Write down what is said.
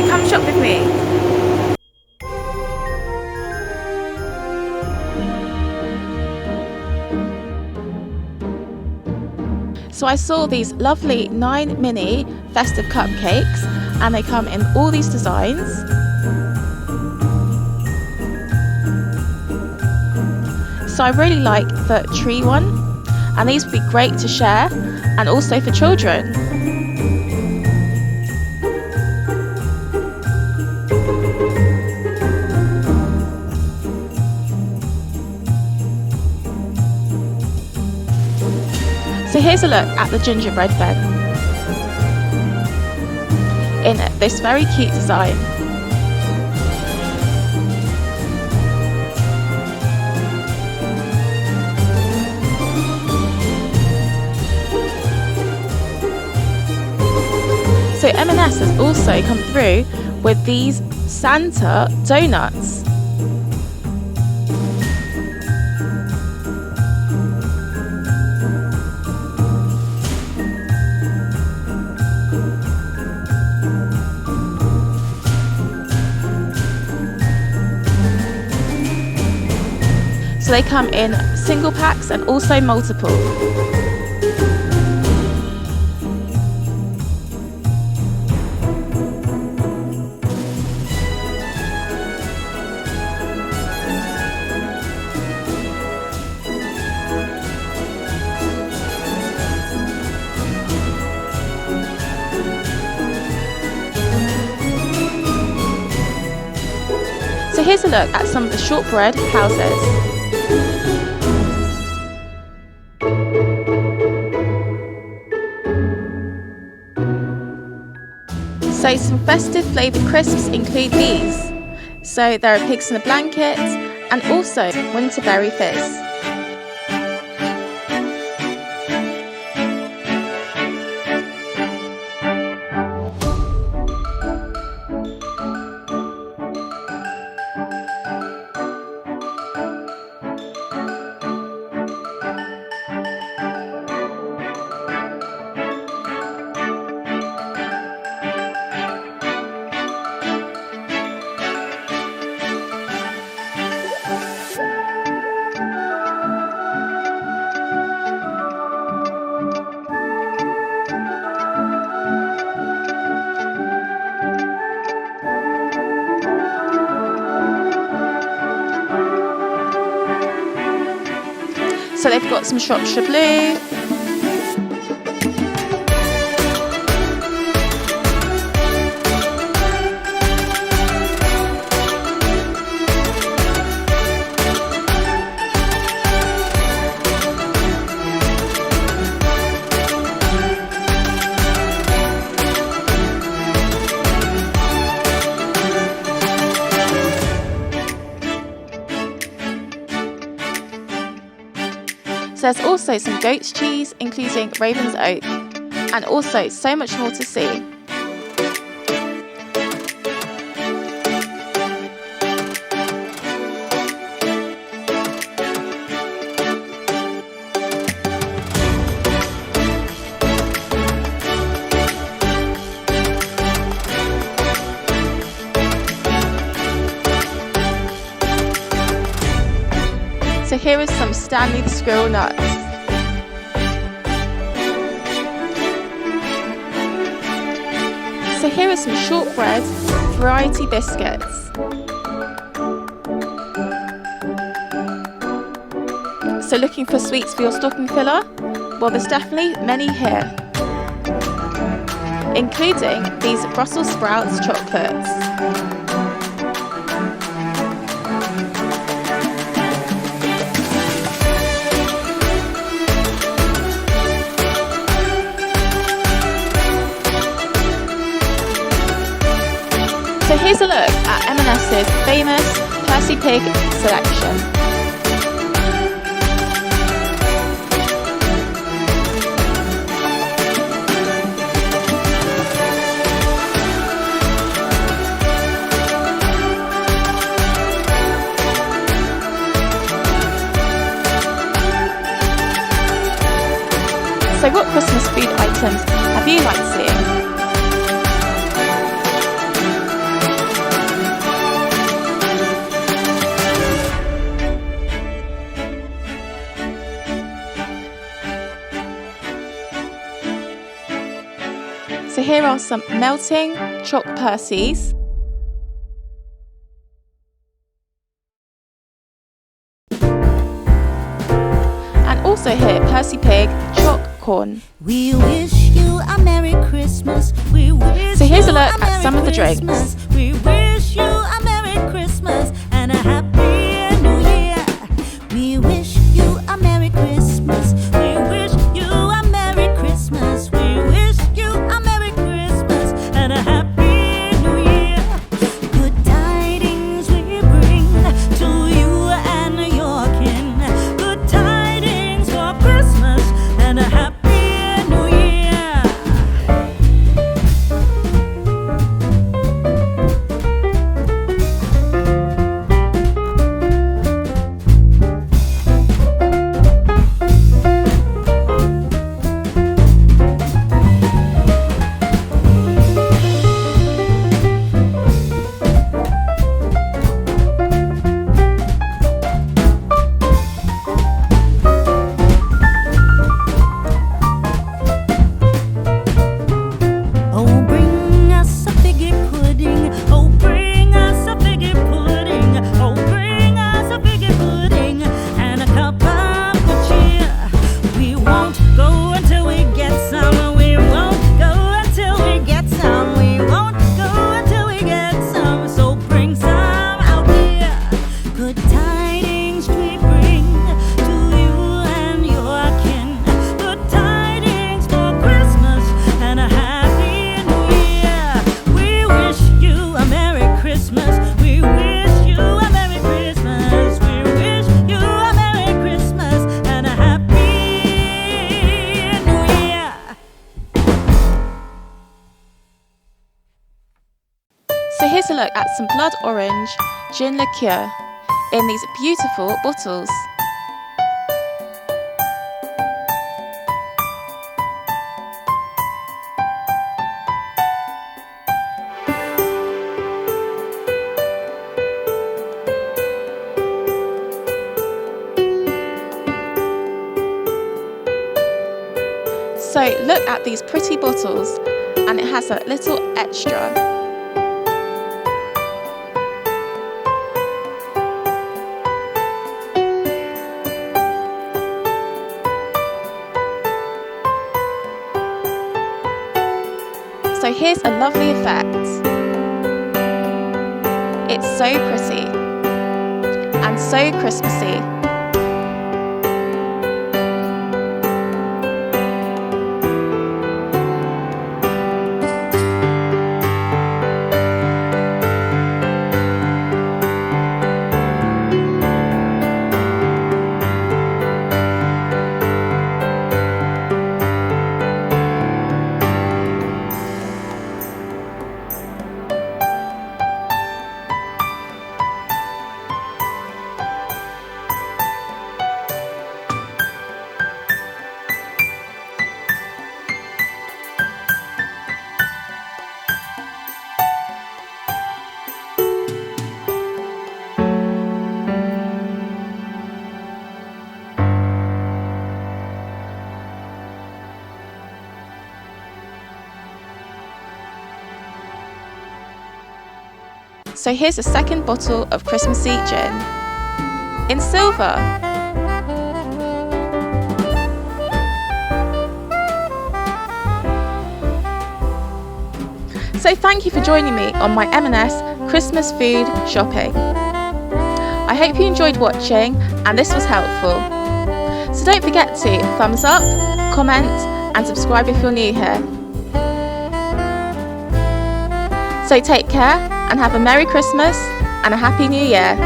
come shop with me. So I saw these lovely 9 mini festive cupcakes, and they come in all these designs. So I really like the tree one, and these would be great to share and also for children. So here's a look at the gingerbread bed in this very cute design. So M&S has also come through with these Santa donuts. So they come in single packs and also multiple. So here's a look at some of the shortbread houses. So some festive flavoured crisps include these. So there are pigs in a blanket and also winterberry fizz. So they've got some Shropshire Blue, so there's also some goat's cheese, including Raven's Oak, and also so much more to see. So here is some Stanley the Squirrel nuts. So here are some shortbread variety biscuits. So looking for sweets for your stocking filler? Well, there's definitely many here, including these Brussels sprouts chocolates. So here's a look at M&S's famous Percy Pig selection. So what Christmas food items have you liked seeing? some melting choc percies, and also here Percy Pig choc corn. We wish you a Merry Christmas. So here's a look at some of the drinks. We wish you a Merry Christmas and a Happy New Year. We wish you a Merry Christmas. We wish you a Merry Christmas. We wish you a Merry Christmas and a Happy New Year. Good tidings we bring to you and your kin. Good tidings for Christmas and a Happy New Year. Oh, bring us a figgy pudding. Oh, bring us a figgy pudding. Oh, bring us a figgy pudding and a cup of good cheer. We won't go until we get some. We won't go until we get some. We won't go until we get some. So bring some out here. Good tidings we bring to you and your kin. Good tidings for Christmas and a Happy New Year. We wish you a Merry Christmas. We wish you a Merry Christmas. We wish you a Merry Christmas and a Happy New Year. So here's a look at some blood orange gin liqueur in these beautiful bottles. So look at these pretty bottles, and it has a little extra. So here's a lovely effect. It's so pretty and so Christmassy. So here's a second bottle of Christmassy gin in silver. So thank you for joining me on my M&S Christmas food shopping. I hope you enjoyed watching and this was helpful. So don't forget to thumbs up, comment and subscribe if you're new here. So take care and have a Merry Christmas and a Happy New Year.